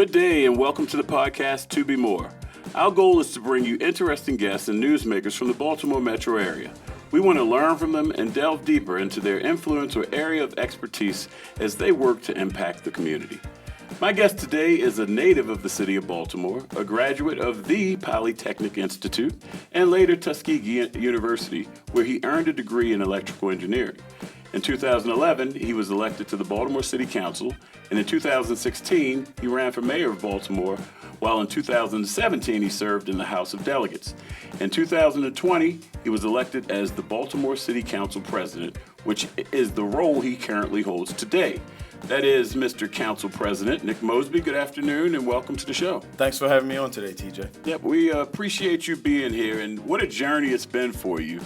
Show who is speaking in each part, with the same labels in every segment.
Speaker 1: Good day and welcome to the podcast To Be More. Our goal is to bring you interesting guests and newsmakers from the Baltimore metro area. We want to learn from them and delve deeper into their influence or area of expertise as they work to impact the community. My guest today is a native of the city of Baltimore, a graduate of the Polytechnic Institute, and later Tuskegee University, where he earned a degree in electrical engineering. In 2011, he was elected to the Baltimore City Council, and in 2016, he ran for mayor of Baltimore, while in 2017, he served in the House of Delegates. In 2020, he was elected as the Baltimore City Council president, which is the role he currently holds today. That is Mr. Council President Nick Mosby. Good afternoon and welcome to the show.
Speaker 2: Thanks for having me on today, TJ.
Speaker 1: Yep, we appreciate you being here, and what a journey it's been for you.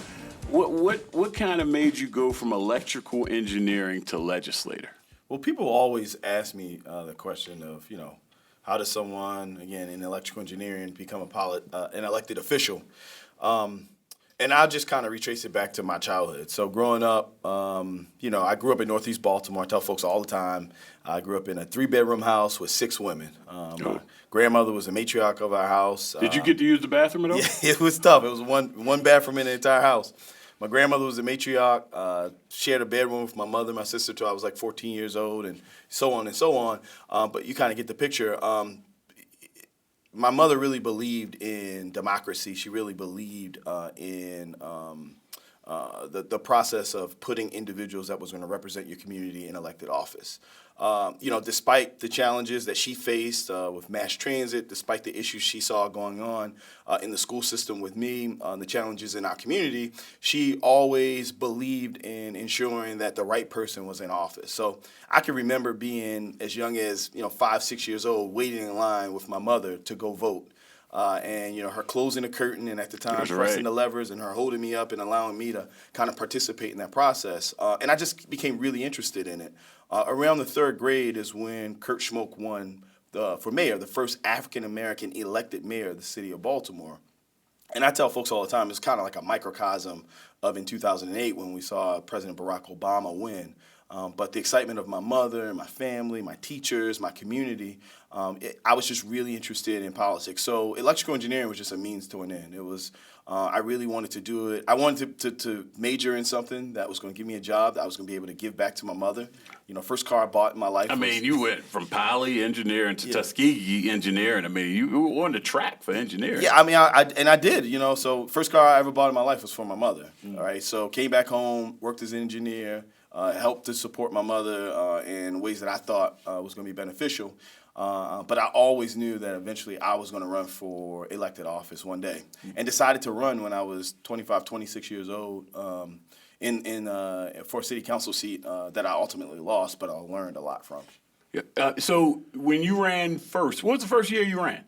Speaker 1: What kind of made you go from electrical engineering to legislator?
Speaker 2: Well, people always ask me the question of, how does someone, again, in electrical engineering become an elected official? And I'll just kind of retrace it back to my childhood. So growing up, I grew up in Northeast Baltimore. I tell folks all the time, I grew up in a 3-bedroom house with 6 women. My grandmother was the matriarch of our house.
Speaker 1: Did you get to use the bathroom at all?
Speaker 2: Yeah, it was tough. It was one bathroom in the entire house. My grandmother was the matriarch, shared a bedroom with my mother and my sister till I was like 14 years old, and so on and so on. But you kind of get the picture. My mother really believed in democracy. She really believed in the process of putting individuals that was going to represent your community in elected office. Despite the challenges that she faced with mass transit, despite the issues she saw going on in the school system with me, the challenges in our community, she always believed in ensuring that the right person was in office. So I can remember being as young as 5, 6 years old, waiting in line with my mother to go vote. And her closing the curtain and at the time pressing the levers and her holding me up and allowing me to kind of participate in that process. And I just became really interested in it. Around the 3rd grade is when Kurt Schmoke won for mayor, the first African-American elected mayor of the city of Baltimore. And I tell folks all the time, it's kind of like a microcosm of in 2008 when we saw President Barack Obama win. But the excitement of my mother and my family, my teachers, my community, I was just really interested in politics. So electrical engineering was just a means to an end. It was, I really wanted to do it. I wanted to major in something that was going to give me a job that I was going to be able to give back to my mother. First car I bought in my life.
Speaker 1: You went from Poly engineering to Tuskegee engineering. You were on the track for engineering.
Speaker 2: Yeah, I did, So first car I ever bought in my life was for my mother. All right, so came back home, worked as an engineer. Helped to support my mother in ways that I thought was going to be beneficial. But I always knew that eventually I was going to run for elected office one day. And decided to run when I was 25, 26 years old for a city council seat that I ultimately lost, but I learned a lot from.
Speaker 1: Yeah. So when you ran first, what was the first year you ran?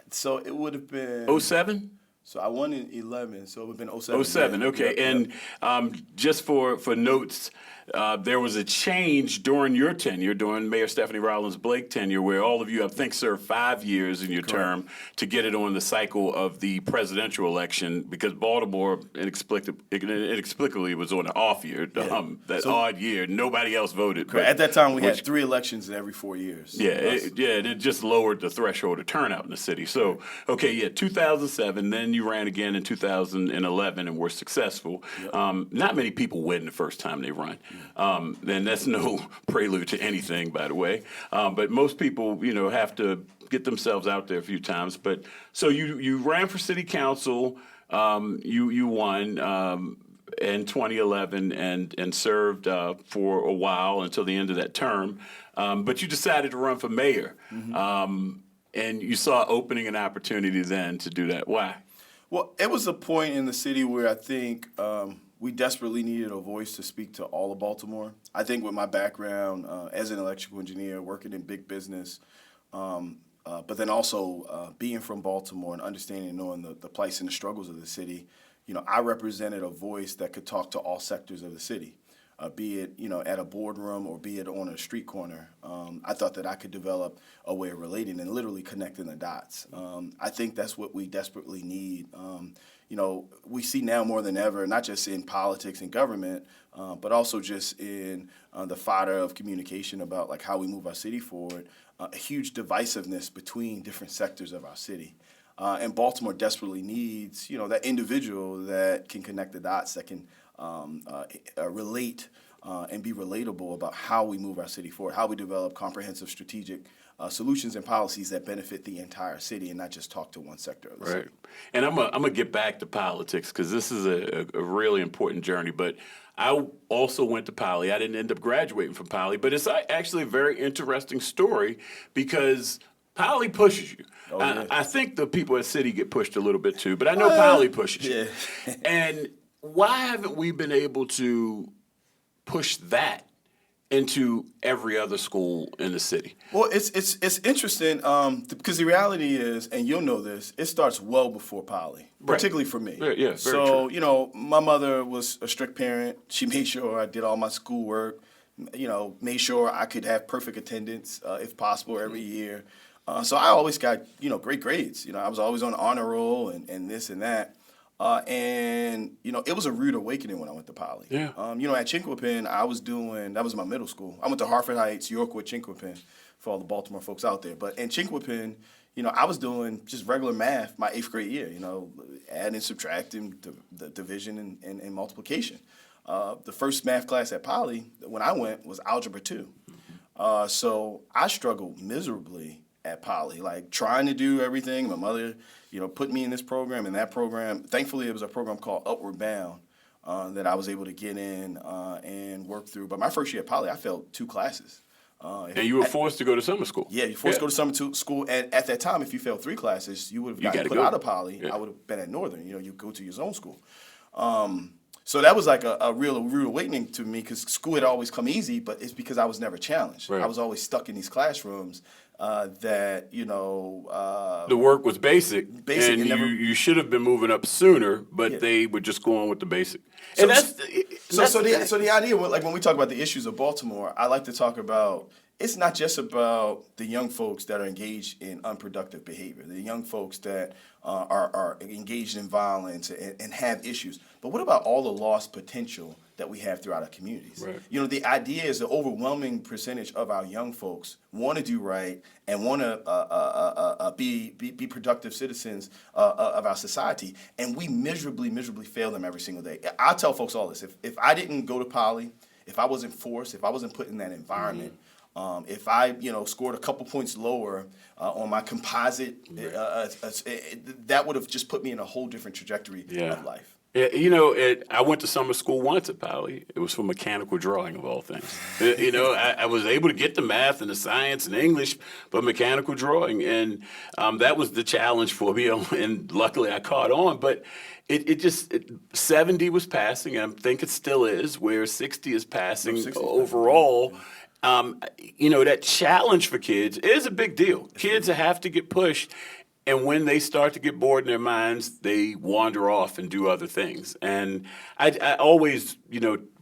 Speaker 2: So it would have been...
Speaker 1: 07?
Speaker 2: So I won in 11, so it would have been 07.
Speaker 1: 07, okay.
Speaker 2: Yep.
Speaker 1: And just for notes, there was a change during your tenure, during Mayor Stephanie Rollins-Blake tenure, where all of you, I think, served 5 years in your term to get it on the cycle of the presidential election, because Baltimore inexplicably was on an off year, odd year. Nobody else voted.
Speaker 2: Correct. At that time, we had 3 elections in every 4 years.
Speaker 1: Yeah, it just lowered the threshold of turnout in the city. So, 2007, then you ran again in 2011 and were successful. Yep. Not many people win the first time they run. And that's no prelude to anything, by the way. But most people, have to get themselves out there a few times. But so you ran for city council, you won in 2011 and served for a while until the end of that term. But you decided to run for mayor. Mm-hmm. And you saw opening an opportunity then to do that. Why?
Speaker 2: Well, it was a point in the city where I think we desperately needed a voice to speak to all of Baltimore. I think with my background as an electrical engineer, working in big business, but then also being from Baltimore and understanding and knowing the plights and the struggles of the city, I represented a voice that could talk to all sectors of the city. Be it at a boardroom or be it on a street corner. I thought that I could develop a way of relating and literally connecting the dots. I think that's what we desperately need. we see now more than ever, not just in politics and government, but also just in the fodder of communication about like how we move our city forward, a huge divisiveness between different sectors of our city. And Baltimore desperately needs, that individual that can connect the dots, that can relate and be relatable about how we move our city forward, how we develop comprehensive strategic solutions and policies that benefit the entire city and not just talk to one sector of the city.
Speaker 1: And I'm gonna get back to politics because this is a really important journey. But I also went to Poly. I didn't end up graduating from Poly, but it's actually a very interesting story because Poly pushes you.
Speaker 2: Oh, yeah.
Speaker 1: I think the people at City get pushed a little bit too, but I know Poly pushes you.
Speaker 2: Yeah.
Speaker 1: And why haven't we been able to push that into every other school in the city?
Speaker 2: Well, it's interesting because the reality is, and you'll know this, it starts well before Poly, particularly for me.
Speaker 1: Yeah, very
Speaker 2: so,
Speaker 1: true.
Speaker 2: My mother was a strict parent. She made sure I did all my schoolwork, made sure I could have perfect attendance if possible every year. So I always got, great grades. I was always on honor roll and this and that. It was a rude awakening when I went to Poly.
Speaker 1: Yeah.
Speaker 2: At Chinquapin, that was my middle school. I went to Hartford Heights, Yorkwood, Chinquapin, for all the Baltimore folks out there. But in Chinquapin, I was doing just regular math my 8th grade year, adding, subtracting, the division and multiplication. The first math class at Poly, when I went, was Algebra 2. So I struggled miserably at Poly, like trying to do everything. My mother, put me in this program and that program. Thankfully, it was a program called Upward Bound that I was able to get in and work through. But my first year at Poly, I failed 2 classes.
Speaker 1: And you were forced to go to summer school.
Speaker 2: Yeah, you're forced to go to summer school. And at that time, if you failed 3 classes, you would have gotten put out of Poly. Yeah. I would have been at Northern. You go to your zone school. So that was like a real rude awakening to me because school had always come easy, but it's because I was never challenged.
Speaker 1: Right.
Speaker 2: I was always stuck in these classrooms that,
Speaker 1: the work was basic and you should have been moving up sooner, but they were just going with the basic.
Speaker 2: So, the idea, like when we talk about the issues of Baltimore, I like to talk about it's not just about the young folks that are engaged in unproductive behavior, the young folks that are engaged in violence and have issues. But what about all the lost potential that we have throughout our communities?
Speaker 1: Right.
Speaker 2: The idea is the overwhelming percentage of our young folks want to do right and want to be productive citizens of our society, and we miserably fail them every single day. I tell folks all this: if I didn't go to Poly, if I wasn't forced, if I wasn't put in that environment. If I, scored a couple points lower on my composite, that would have just put me in a whole different trajectory of life.
Speaker 1: Yeah, I went to summer school once at Poly. It was for mechanical drawing, of all things. I was able to get the math and the science and English, but mechanical drawing. And that was the challenge for me, and luckily I caught on. But it 70 was passing, and I think it still is, where 60 is passing overall. That challenge for kids is a big deal. Kids have to get pushed, and when they start to get bored in their minds, they wander off and do other things. And I always,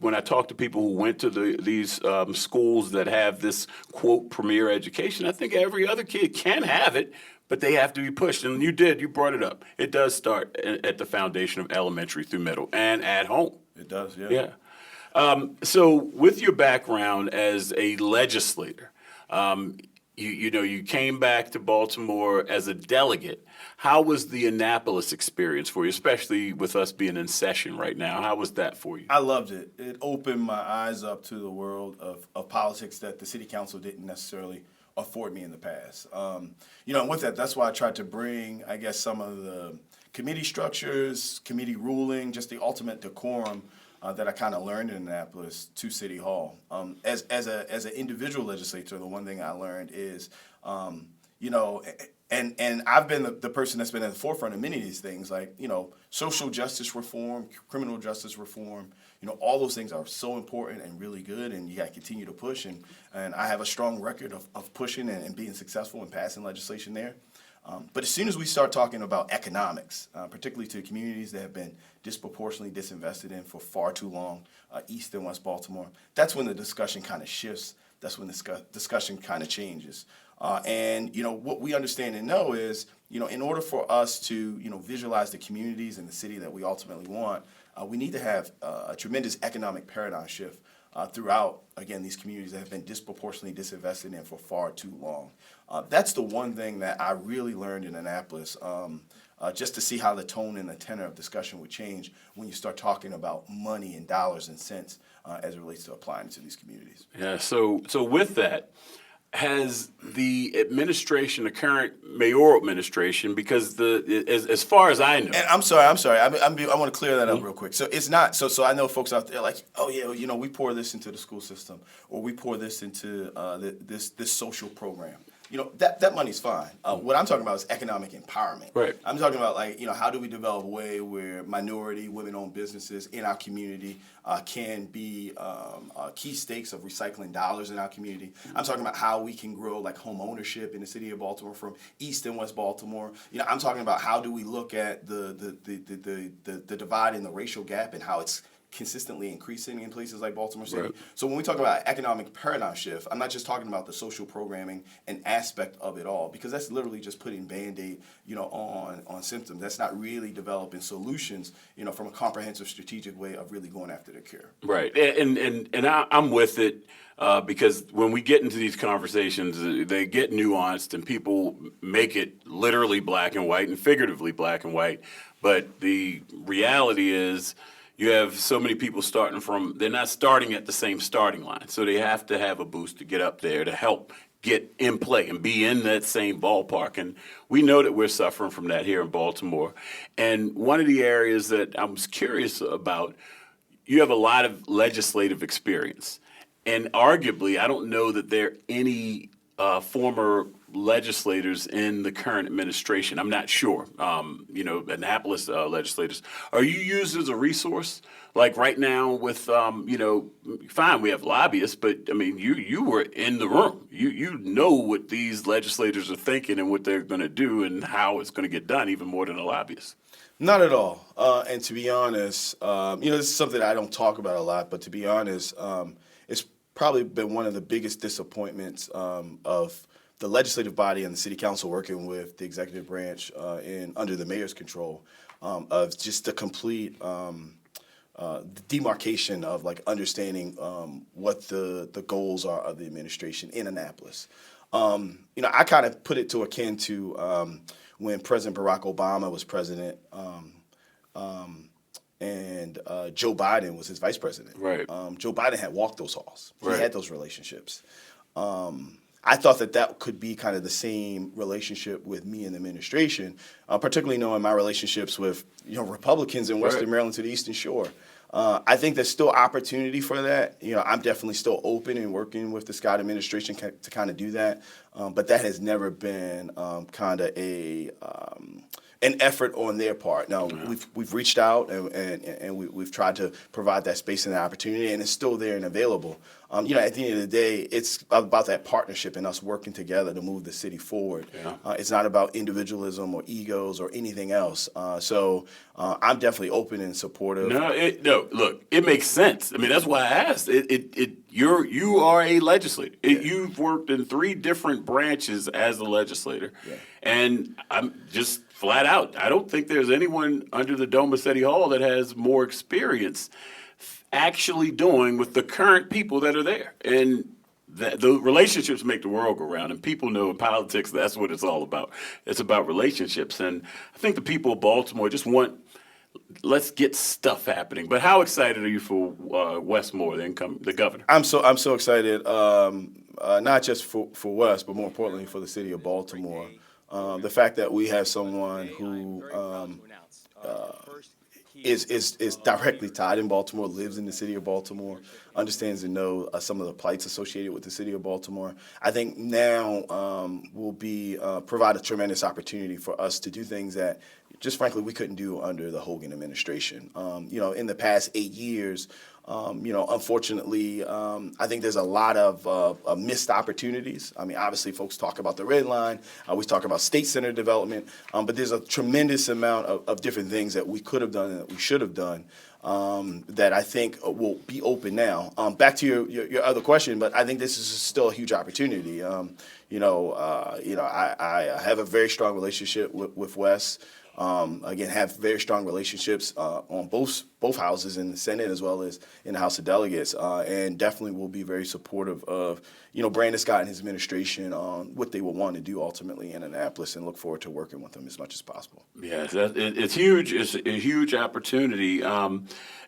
Speaker 1: when I talk to people who went to these schools that have this, quote, premier education, I think every other kid can have it, but they have to be pushed. And you brought it up. It does start at the foundation of elementary through middle and at home.
Speaker 2: It does, yeah.
Speaker 1: Yeah. So with your background as a legislator, you came back to Baltimore as a delegate. How was the Annapolis experience for you, especially with us being in session right now? How was that for you?
Speaker 2: I loved it. It opened my eyes up to the world of politics that the city council didn't necessarily afford me in the past. And with that, that's why I tried to bring, I guess, some of the committee structures, committee ruling, just the ultimate decorum that I kind of learned in Annapolis to City Hall. As an individual legislator, the one thing I learned is, and I've been the person that's been at the forefront of many of these things, like, social justice reform, criminal justice reform. All those things are so important and really good, and you got to continue to push. And I have a strong record of pushing and being successful in passing legislation there. But as soon as we start talking about economics, particularly to communities that have been disproportionately disinvested in for far too long, East and West Baltimore, that's when the discussion kind of shifts. That's when the discussion kind of changes. What we understand and know is, in order for us to, visualize the communities and the city that we ultimately want, we need to have a tremendous economic paradigm shift throughout, again, these communities that have been disproportionately disinvested in for far too long. That's the one thing that I really learned in Annapolis, just to see how the tone and the tenor of discussion would change when you start talking about money and dollars and cents as it relates to applying to these communities.
Speaker 1: Yeah, so with that, has the administration, the current mayoral administration, because as far as I know,
Speaker 2: and I'm sorry, I want to clear that up real quick. So it's not so I know folks out there like, oh yeah, we pour this into the school system, or we pour this into this social program. That money's fine. What I'm talking about is economic empowerment.
Speaker 1: Right.
Speaker 2: I'm talking about how do we develop a way where minority, women-owned businesses in our community can be key stakes of recycling dollars in our community. I'm talking about how we can grow home ownership in the city of Baltimore from East and West Baltimore. I'm talking about how do we look at the divide in the racial gap and how it's consistently increasing in places like Baltimore City.
Speaker 1: Right.
Speaker 2: So when we talk about economic paradigm shift, I'm not just talking about the social programming and aspect of it all, because that's literally just putting Band-Aid, on symptoms. That's not really developing solutions, from a comprehensive strategic way of really going after the cure.
Speaker 1: Right, and I'm with it because when we get into these conversations, they get nuanced and people make it literally black and white and figuratively black and white. But the reality is, you have so many people they're not starting at the same starting line. So they have to have a boost to get up there to help get in play and be in that same ballpark. And we know that we're suffering from that here in Baltimore. And one of the areas that I was curious about, you have a lot of legislative experience. And arguably, I don't know that there are any former legislators in the current administration. I'm not sure. Annapolis legislators. Are you used as a resource? Like right now with, fine, we have lobbyists, but I mean, you were in the room. You know what these legislators are thinking and what they're going to do and how it's going to get done, even more than a lobbyist.
Speaker 2: Not at all. And to be honest, this is something I don't talk about a lot, but to be honest, it's probably been one of the biggest disappointments of the legislative body and the city council working with the executive branch under the mayor's control of just the complete demarcation of understanding what the goals are of the administration in Annapolis. I kind of put it to akin to when President Barack Obama was president and Joe Biden was his vice president.
Speaker 1: Right.
Speaker 2: Joe Biden had walked those halls. He
Speaker 1: Right.
Speaker 2: had those relationships. I thought that could be kind of the same relationship with me and the administration, particularly knowing my relationships with Republicans in Western
Speaker 1: Right.
Speaker 2: Maryland to the Eastern Shore. I think there's still opportunity for that. I'm definitely still open and working with the Scott administration to kind of do that, but that has never been kind of an effort on their part. Now, we've reached out and we've tried to provide that space and that opportunity, and it's still there and available. At the end of the day, it's about that partnership and us working together to move the city forward.
Speaker 1: Yeah.
Speaker 2: It's not about individualism or egos or anything else. So I'm definitely open and supportive.
Speaker 1: No, look, it makes sense. I mean, that's why I asked. You are a legislator. You've worked in 3 different branches as a legislator.
Speaker 2: Yeah.
Speaker 1: And I'm just flat out, I don't think there's anyone under the dome of City Hall that has more experience actually doing with the current people that are there. And the relationships make the world go round, and people know in politics that's what it's all about. It's about relationships. And I think the people of Baltimore just let's get stuff happening. But how excited are you for Wes Moore, the governor?
Speaker 2: I'm so excited, not just for Wes, but more importantly for the city of Baltimore. The fact that we have someone who is directly tied in Baltimore, lives in the city of Baltimore, understands and knows some of the plights associated with the city of Baltimore. I think now will provide a tremendous opportunity for us to do things that, just frankly, we couldn't do under the Hogan administration. In the past 8 years, unfortunately, I think there's a lot of missed opportunities. I mean, obviously, folks talk about the Red Line. We talk about state center development. But there's a tremendous amount of different things that we could have done and that we should have done. that I think will be open now. Back to your other question, but I think this is still a huge opportunity. I have a very strong relationship with Wes. Again, have very strong relationships on both houses in the Senate as well as in the House of Delegates, and definitely will be very supportive of Brandon Scott and his administration on what they will want to do ultimately in Annapolis, and look forward to working with them as much as possible.
Speaker 1: Yes, it's huge. It's a huge opportunity.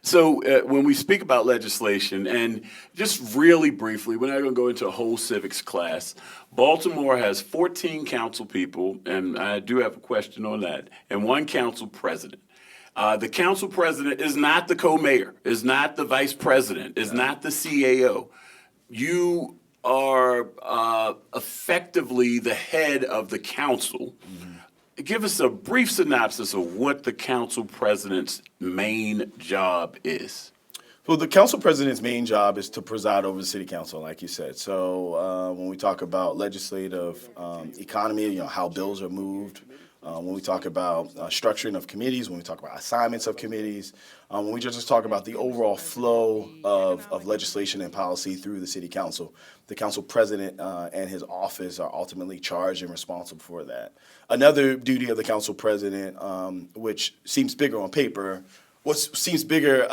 Speaker 1: So when we speak about legislation, and just really briefly, we're not going to go into a whole civics class. Baltimore has 14 council people, and I do have a question on that, and one council president. The council president is not the co-mayor, is not the vice president, is not the CAO. You are effectively the head of the council. Give us a brief synopsis of what the council president's main job is.
Speaker 2: Well, the council president's main job is to preside over the city council, like you said. So when we talk about legislative economy, how bills are moved, when we talk about structuring of committees, when we talk about assignments of committees, when we just talk about the overall flow of legislation and policy through the city council, the council president and his office are ultimately charged and responsible for that. Another duty of the council president, which seems bigger on paper, what seems bigger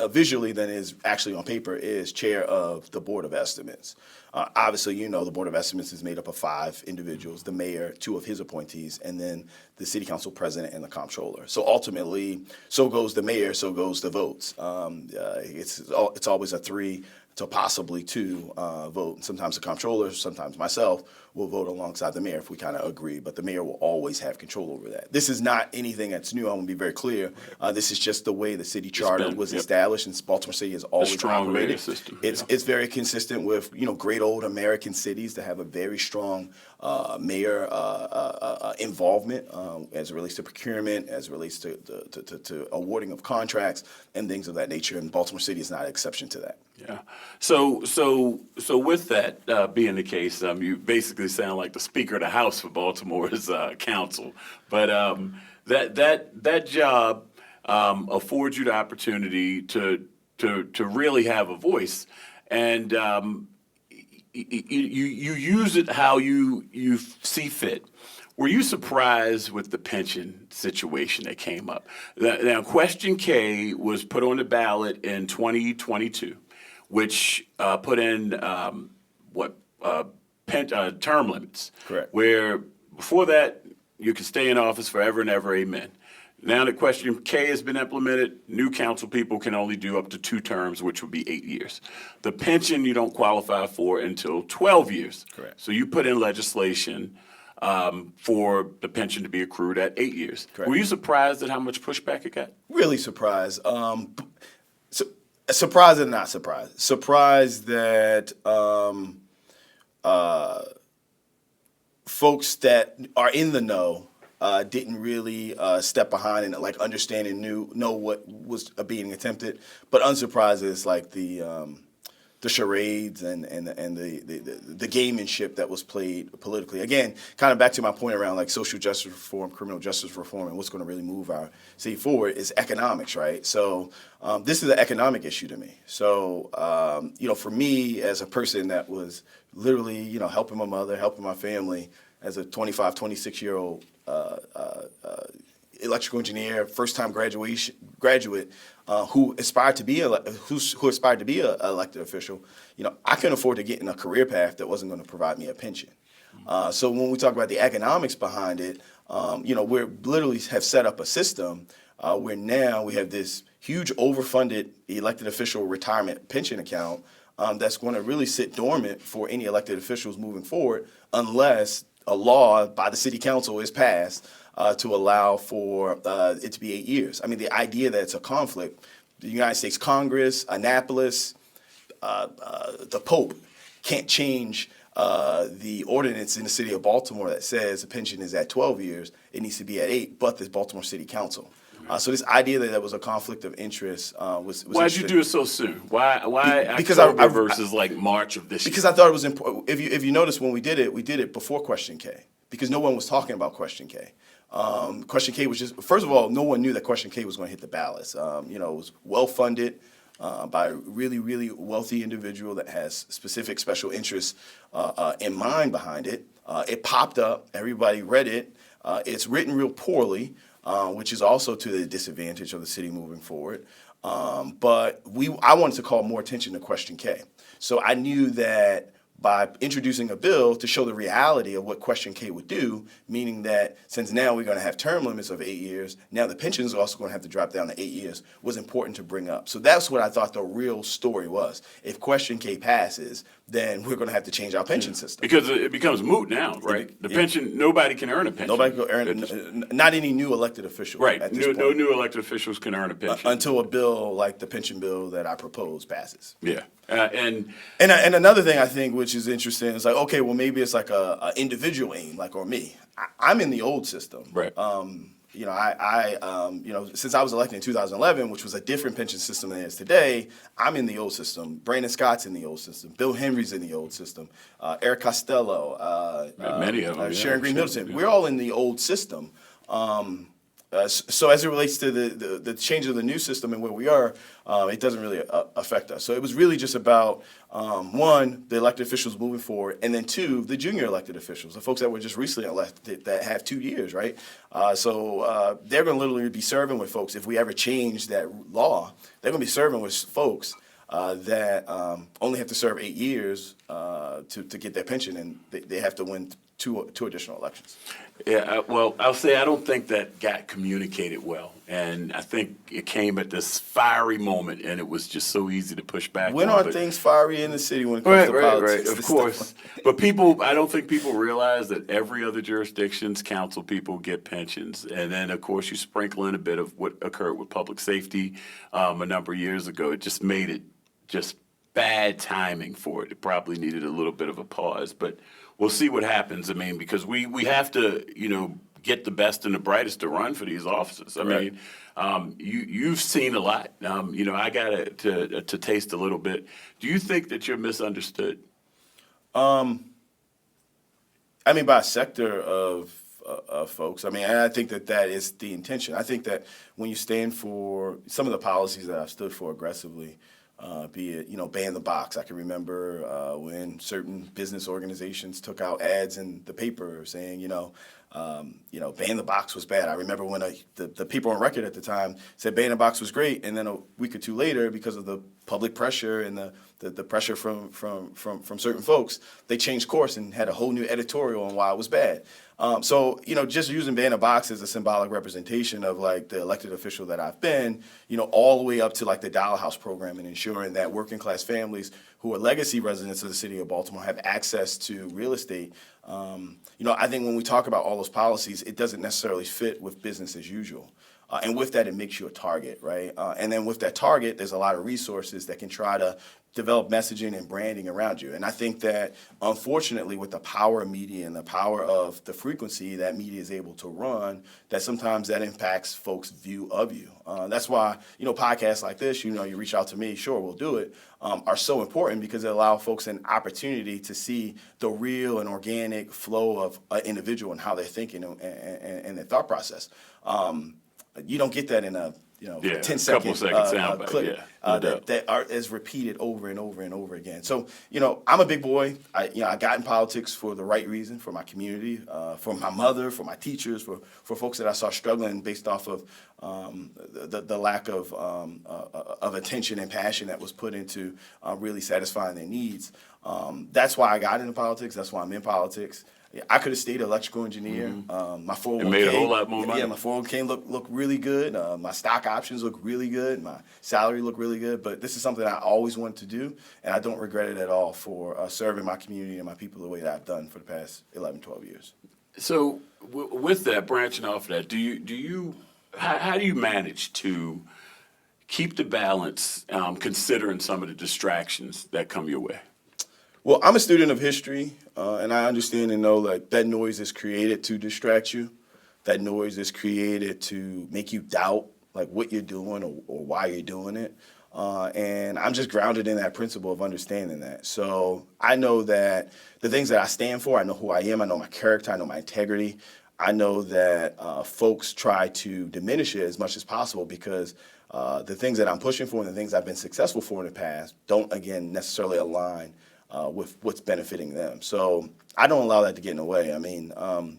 Speaker 2: visually than is actually on paper, is chair of the Board of Estimates. Obviously, the Board of Estimates is made up of 5 individuals, the mayor, 2 of his appointees, and then the city council president and the comptroller. So ultimately, so goes the mayor, so goes the votes. It's always a 3 to possibly 2 vote. And sometimes the comptroller, sometimes myself, will vote alongside the mayor if we kind of agree, but the mayor will always have control over that. This is not anything that's new. I want to be very clear. This is just the way the city charter was established, and Baltimore City has always operated.
Speaker 1: Mayor system.
Speaker 2: It's very consistent with great old American cities that have a very strong mayor involvement as it relates to procurement, as it relates to awarding of contracts and things of that nature. And Baltimore City is not an exception to that.
Speaker 1: Yeah. So with that being the case, you basically sound like the Speaker of the House for Baltimore's council. But that job affords you the opportunity to really have a voice, and you use it how you see fit. Were you surprised with the pension situation that came up? Now, Question K was put on the ballot in 2022, which put in term limits.
Speaker 2: Correct.
Speaker 1: Where before that, you could stay in office forever and ever, amen. Now that Question K has been implemented, new council people can only do up to 2 terms, which would be 8 years. The pension you don't qualify for until 12 years.
Speaker 2: Correct.
Speaker 1: So you put in legislation for the pension to be accrued at 8 years.
Speaker 2: Correct.
Speaker 1: Were you surprised at how much pushback it got?
Speaker 2: Really surprised. Surprised and not surprised. Surprised that folks that are in the know didn't really step behind and understand and know what was being attempted. But unsurprised is the charades and the gamemanship that was played politically. Again, kind of back to my point around social justice reform, criminal justice reform, and what's going to really move our city forward is economics, right? So this is an economic issue to me. So for me as a person that was literally helping my mother, helping my family as a 25, 26-year-old electrical engineer, first-time graduate who aspired to be an elected official, I couldn't afford to get in a career path that wasn't going to provide me a pension. So when we talk about the economics behind it, we literally have set up a system where now we have this huge overfunded elected official retirement pension account that's going to really sit dormant for any elected officials moving forward unless a law by the city council is passed to allow for it to be 8 years. I mean, the idea that it's a conflict, the United States Congress, Annapolis, the Pope can't change the ordinance in the city of Baltimore that says the pension is at 12 years, it needs to be at 8, but the Baltimore City Council. So this idea that there was a conflict of interest was
Speaker 1: Why did you do it so soon? Why
Speaker 2: because
Speaker 1: October versus March of this year?
Speaker 2: Because I thought it was important. If you notice when we did it before Question K. because no one was talking about Question K. Question K was just, first of all, no one knew that Question K was going to hit the ballots. It was well funded by a really, really wealthy individual that has specific special interests in mind behind it. It popped up. Everybody read it. It's written real poorly, which is also to the disadvantage of the city moving forward. But I wanted to call more attention to Question K. So I knew that by introducing a bill to show the reality of what Question K would do, meaning that since now we're going to have term limits of 8 years, now the pensions are also going to have to drop down to 8 years, was important to bring up. So that's what I thought the real story was. If Question K passes, then we're going to have to change our pension system.
Speaker 1: Because it becomes moot now, right? The pension, nobody can earn a pension.
Speaker 2: Nobody can earn, not any new elected official.
Speaker 1: Right.
Speaker 2: At this point.
Speaker 1: No new elected officials can earn a pension.
Speaker 2: Until a bill like the pension bill that I propose passes.
Speaker 1: Yeah. And
Speaker 2: another thing I think which is interesting is like, okay, well maybe it's like a individual aim, like, or me. I'm in the old system.
Speaker 1: Right.
Speaker 2: Since I was elected in 2011, which was a different pension system than it is today, I'm in the old system. Brandon Scott's in the old system. Bill Henry's in the old system. Eric Costello.
Speaker 1: Many of them.
Speaker 2: Sharon Green Middleton.
Speaker 1: Yeah.
Speaker 2: We're all in the old system. So as it relates to the change of the new system and where we are, it doesn't really affect us. So it was really just about, one, the elected officials moving forward, and then two, the junior elected officials, the folks that were just recently elected that have 2 years, right? So they're going to literally be serving with folks. If we ever change that law, they're going to be serving with folks that only have to serve 8 years to get their pension, and they have to win two additional elections.
Speaker 1: Yeah, well, I'll say I don't think that got communicated well. And I think it came at this fiery moment, and it was just so easy to push back
Speaker 2: When
Speaker 1: on.
Speaker 2: are things fiery in the city when it comes to politics?
Speaker 1: Right, of course. But I don't think people realize that every other jurisdiction's council people get pensions. And then, of course, you sprinkle in a bit of what occurred with public safety a number of years ago. It just made it just bad timing for it. It probably needed a little bit of a pause, but we'll see what happens. I mean, because we have to, get the best and the brightest to run for these offices. I mean, you've seen a lot. I got to taste a little bit. Do you think that you're misunderstood?
Speaker 2: By a sector of folks. And I think that is the intention. I think that when you stand for some of the policies that I've stood for aggressively, be it, ban the box. I can remember when certain business organizations took out ads in the paper saying, ban the box was bad. I remember when the people on record at the time said ban the box was great, and then a week or two later, because of the public pressure and the pressure from certain folks, they changed course and had a whole new editorial on why it was bad. Just using ban the box as a symbolic representation of like the elected official that I've been, all the way up to like the Dollar House program and ensuring that working class families who are legacy residents of the city of Baltimore have access to real estate. I think when we talk about all those policies, it doesn't necessarily fit with business as usual. And with that, it makes you a target, right? And then with that target, there's a lot of resources that can try to develop messaging and branding around you. And I think that, unfortunately, with the power of media and the power of the frequency that media is able to run, that sometimes that impacts folks' view of you. That's why, podcasts like this, you reach out to me, sure, we'll do it, are so important because it allow folks an opportunity to see the real and organic flow of an individual and how they're thinking and their thought process. You don't get that in a 10-second clip that is repeated over and over and over again. So, I'm a big boy. I got in politics for the right reason, for my community, for my mother, for my teachers, for folks that I saw struggling based off of the lack of attention and passion that was put into really satisfying their needs. That's why I got into politics. That's why I'm in politics. I could have stayed an electrical engineer. My 401k
Speaker 1: made a whole lot more money.
Speaker 2: Yeah, my 401k looked really good. My stock options look really good. My salary looked really good. But this is something I always wanted to do, and I don't regret it at all for serving my community and my people the way that I've done for the past 11, 12 years.
Speaker 1: So with that, branching off of that, how do you manage to keep the balance considering some of the distractions that come your way?
Speaker 2: Well, I'm a student of history, and I understand and know that noise is created to distract you. That noise is created to make you doubt what you're doing or why you're doing it. And I'm just grounded in that principle of understanding that. So I know that the things that I stand for, I know who I am, I know my character, I know my integrity. I know that folks try to diminish it as much as possible because the things that I'm pushing for and the things I've been successful for in the past don't, again, necessarily align with what's benefiting them. So I don't allow that to get in the way. I mean,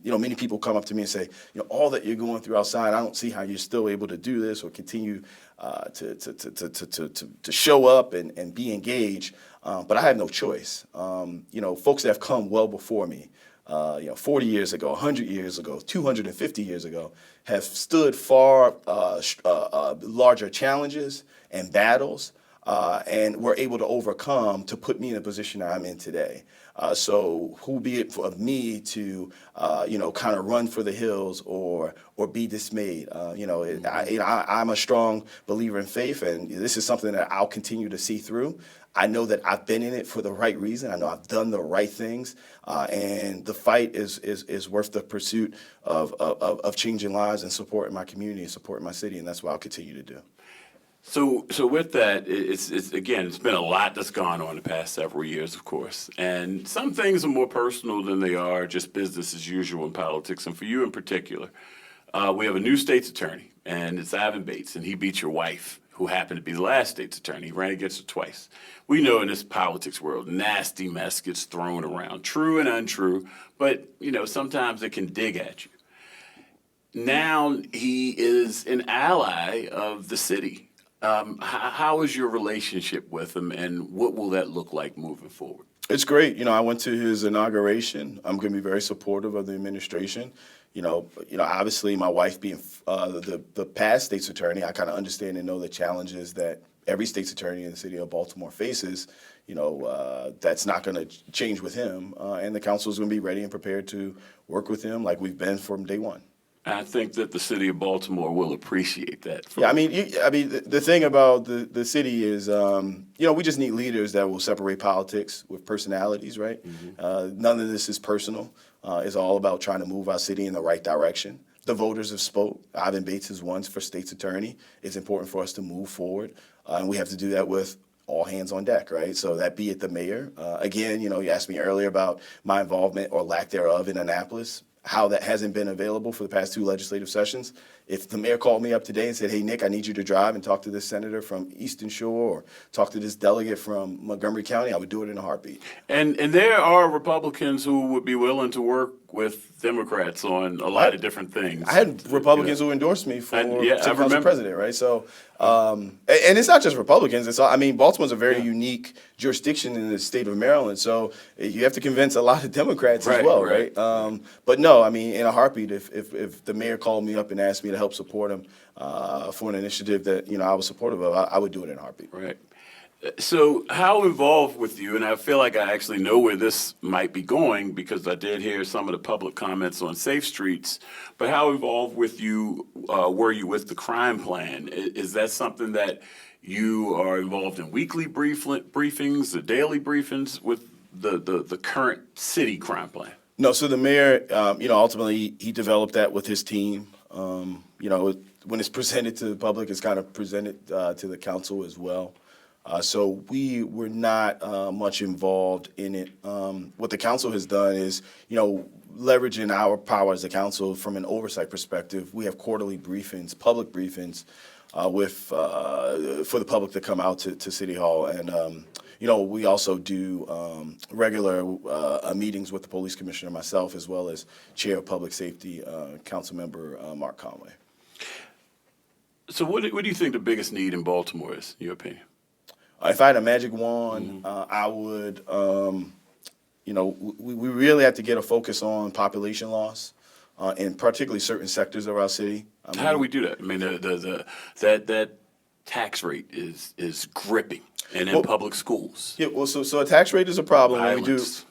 Speaker 2: many people come up to me and say, all that you're going through outside, I don't see how you're still able to do this or continue to show up and be engaged. But I have no choice. Folks that have come well before me, 40 years ago, 100 years ago, 250 years ago, have stood far larger challenges and battles, and were able to overcome to put me in a position that I'm in today. So who be it of me to, kind of run for the hills or be dismayed? I'm a strong believer in faith, and this is something that I'll continue to see through. I know that I've been in it for the right reason. I know I've done the right things, and the fight is worth the pursuit of changing lives and supporting my community and supporting my city, and that's what I'll continue to do.
Speaker 1: So with that, it's been a lot that's gone on the past several years, of course, and some things are more personal than they are just business as usual in politics. And for you in particular, we have a new state's attorney, and it's Ivan Bates, and he beat your wife, who happened to be the last state's attorney. He ran against her twice. We know in this politics world, nasty mess gets thrown around, true and untrue, but sometimes it can dig at you. Now he is an ally of the city. How is your relationship with him, and what will that look like moving forward?
Speaker 2: It's great. I went to his inauguration. I'm going to be very supportive of the administration. Obviously, my wife being the past state's attorney, I kind of understand and know the challenges that every state's attorney in the city of Baltimore faces. That's not going to change with him, and the council is going to be ready and prepared to work with him like we've been from day one.
Speaker 1: I think that the city of Baltimore will appreciate that.
Speaker 2: Yeah, the thing about the city is, we just need leaders that will separate politics with personalities, right? Mm-hmm. None of this is personal. It's all about trying to move our city in the right direction. The voters have spoke. Ivan Bates is one for state's attorney. It's important for us to move forward, and we have to do that with all hands on deck, right? So that be it the mayor. Again, you asked me earlier about my involvement or lack thereof in Annapolis. How that hasn't been available for the past 2 legislative sessions. If the mayor called me up today and said, hey, Nick, I need you to drive and talk to this senator from Eastern Shore or talk to this delegate from Montgomery County, I would do it in a heartbeat.
Speaker 1: And there are Republicans who would be willing to work with Democrats on a lot of different things.
Speaker 2: I had Republicans who endorsed me for council president, right? So, and it's not just Republicans. Baltimore's a very unique jurisdiction in the state of Maryland, so you have to convince a lot of Democrats as well, right? But no, in a heartbeat, if the mayor called me up and asked me to help support him for an initiative that I was supportive of, I would do it in a heartbeat.
Speaker 1: Right. So how involved with you, and I feel like I actually know where this might be going because I did hear some of the public comments on Safe Streets, but how involved with you were you with the crime plan? Is that something that you are involved in weekly briefings, the daily briefings with the current city crime plan? No,
Speaker 2: so the mayor, ultimately he developed that with his team. When it's presented to the public, it's kind of presented to the council as well. So we were not much involved in it. What the council has done is, leveraging our power as a council from an oversight perspective. We have quarterly briefings, public briefings, for the public to come out to City Hall. And, we also do regular meetings with the police commissioner, myself, as well as Chair of Public Safety, Council Member Mark Conway.
Speaker 1: So what do you think the biggest need in Baltimore is, in your opinion?
Speaker 2: If I had a magic wand, I would, we really have to get a focus on population loss, in particularly certain sectors of our city.
Speaker 1: How do we do that? That tax rate is gripping. And in public schools.
Speaker 2: Yeah, well, so a tax rate is a problem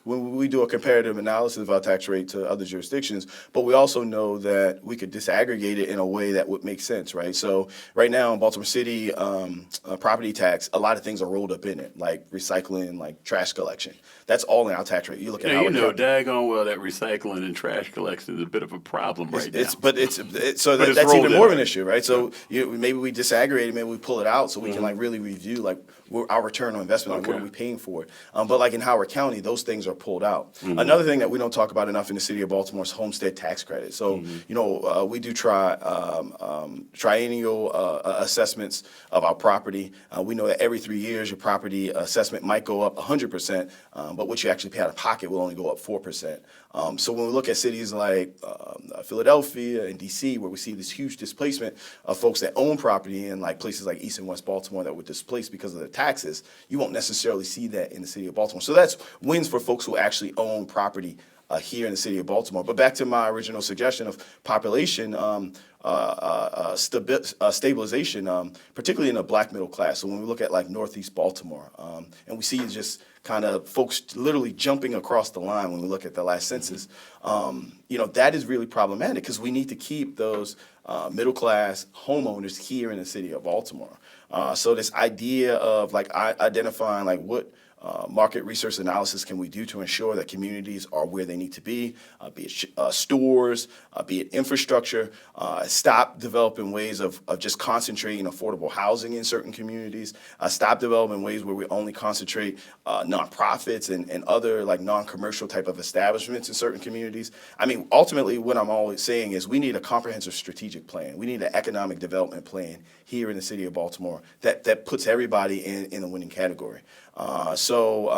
Speaker 2: when we do a comparative analysis of our tax rate to other jurisdictions, but we also know that we could disaggregate it in a way that would make sense, right? So right now in Baltimore City, property tax, a lot of things are rolled up in it, like recycling, like trash collection. That's all in our tax rate. You look at
Speaker 1: daggone well that recycling and trash collection is a bit of a problem right now.
Speaker 2: That's even more of an issue, right? So maybe we disaggregate it, maybe we pull it out so we can like really review like our return on investment, like what are we paying for it. But like in Howard County, those things are pulled out. Another thing that we don't talk about enough in the city of Baltimore is homestead tax credit. So we do triennial assessments of our property. We know that every 3 years your property assessment might go up 100%, but what you actually pay out of pocket will only go up 4%. So when we look at cities like Philadelphia and DC, where we see this huge displacement of folks that own property in like places like East and West Baltimore that were displaced because of the taxes, you won't necessarily see that in the city of Baltimore. So that's wins for folks who actually own property here in the city of Baltimore. But back to my original suggestion of population stabilization, particularly in the black middle class. So when we look at like Northeast Baltimore, and we see just kind of folks literally jumping across the line when we look at the last census, that is really problematic because we need to keep those middle class homeowners here in the city of Baltimore. So this idea of like identifying like what market research analysis can we do to ensure that communities are where they need to be it stores, be it infrastructure, stop developing ways of just concentrating affordable housing in certain communities, stop developing ways where we only concentrate nonprofits and other like non-commercial type of establishments in certain communities. I mean, ultimately what I'm always saying is we need a comprehensive strategic plan. We need an economic development plan here in the city of Baltimore that puts everybody in a winning category. So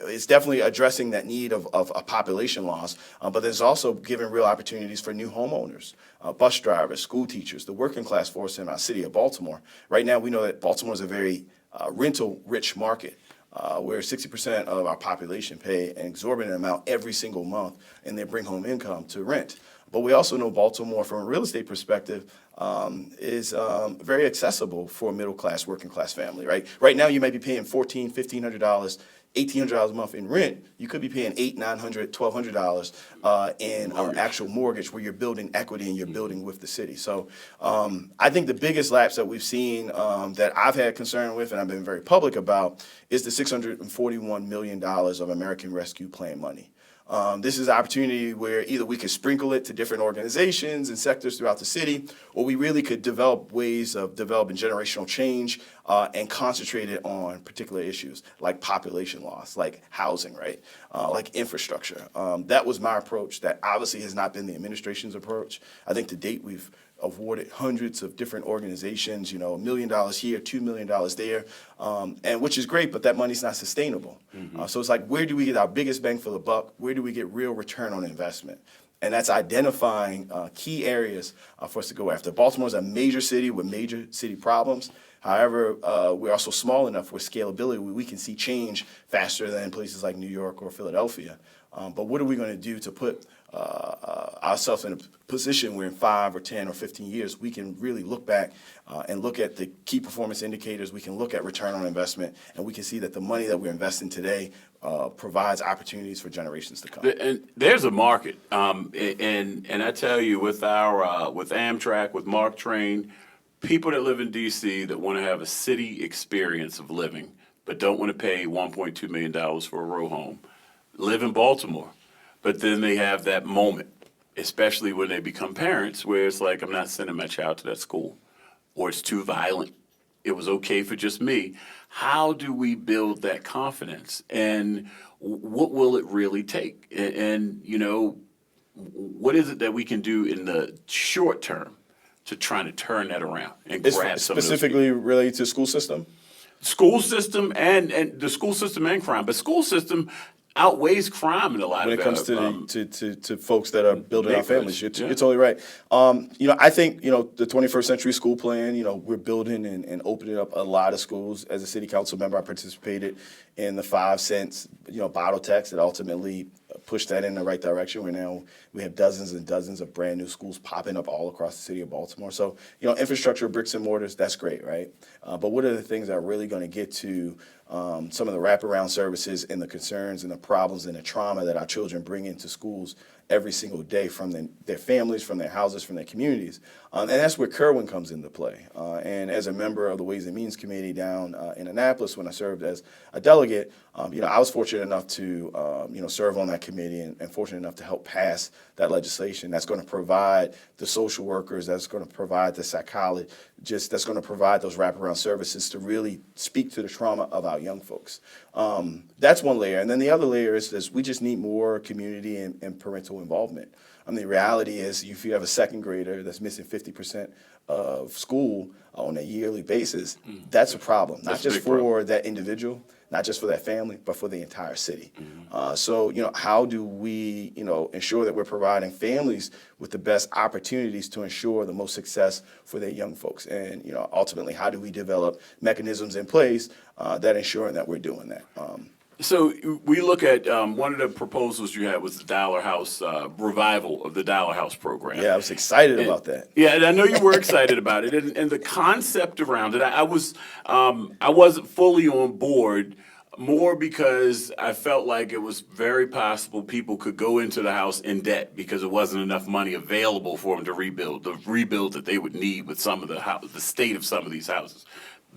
Speaker 2: it's definitely addressing that need of a population loss, but there's also giving real opportunities for new homeowners, bus drivers, school teachers, the working class force in our city of Baltimore. Right now, we know that Baltimore is a very rental-rich market, where 60% of our population pay an exorbitant amount every single month, and they bring home income to rent. But we also know Baltimore, from a real estate perspective, is very accessible for a middle-class, working-class family, right? Right now, you might be paying $1,400, $1,500, $1,800 a month in rent. You could be paying $800, $900, $1,200 in an actual mortgage where you're building equity and you're building with the city. So I think the biggest lapse that we've seen that I've had concern with and I've been very public about is the $641 million of American Rescue Plan money. This is an opportunity where either we could sprinkle it to different organizations and sectors throughout the city, or we really could develop ways of developing generational change and concentrate it on particular issues like population loss, like housing, right? Like infrastructure. That was my approach. That obviously has not been the administration's approach. I think to date we've awarded hundreds of different organizations, $1 million here, $2 million there, and which is great, but that money's not sustainable. So it's like, where do we get our biggest bang for the buck? Where do we get real return on investment? And that's identifying key areas for us to go after. Baltimore's a major city with major city problems. However, we're also small enough with scalability where we can see change faster than places like New York or Philadelphia. But what are we going to do to put ourselves in a position where in 5 or 10 or 15 years we can really look back and look at the key performance indicators, we can look at return on investment, and we can see that the money that we're investing today provides opportunities for generations to come.
Speaker 1: And there's a market, and I tell you, with our with Amtrak, with Mark Train, people that live in D.C. that want to have a city experience of living, but don't want to pay $1.2 million for a row home, live in Baltimore. But then they have that moment, especially when they become parents, where it's like, I'm not sending my child to that school, or it's too violent. It was okay for just me. How do we build that confidence? And what will it really take? And what is it that we can do in the short term to try to turn that around and grab some
Speaker 2: specifically related to school system?
Speaker 1: School system and the school system and crime. But school system outweighs crime in a lot
Speaker 2: when
Speaker 1: of
Speaker 2: it comes to folks that are building our families. You're totally right. I think the 21st century school plan. We're building and opening up a lot of schools. As a city council member, I participated in the 5 cents bottle tax that ultimately pushed that in the right direction. We have dozens and dozens of brand new schools popping up all across the city of Baltimore. So infrastructure, bricks and mortars, that's great, right? But what are the things that are really going to get to some of the wraparound services and the concerns and the problems and the trauma that our children bring into schools every single day from their families, from their houses, from their communities. And that's where Kerwin comes into play. And as a member of the Ways and Means Committee down in Annapolis, when I served as a delegate, I was fortunate enough to serve on that committee and fortunate enough to help pass that legislation that's going to provide the social workers, that's going to provide the psychologists, that's going to provide those wraparound services to really speak to the trauma of our young folks. That's one layer. And then the other layer is we just need more community and parental involvement. I mean, the reality is if you have a second grader that's missing 50% of school on a yearly basis, that's a problem, not just for that individual, not just for that family, but for the entire city. So, how do we, ensure that we're providing families with the best opportunities to ensure the most success for their young folks? And, ultimately, how do we develop mechanisms in place that ensure that we're doing that?
Speaker 1: So we look at one of the proposals you had was the Dollar House revival of the Dollar House program.
Speaker 2: Yeah, I was excited about that.
Speaker 1: Yeah, and I know you were excited about it, and the concept around it. I wasn't fully on board, more because I felt like it was very possible people could go into the house in debt because there wasn't enough money available for them to rebuild the rebuild that they would need with some of the state of some of these houses.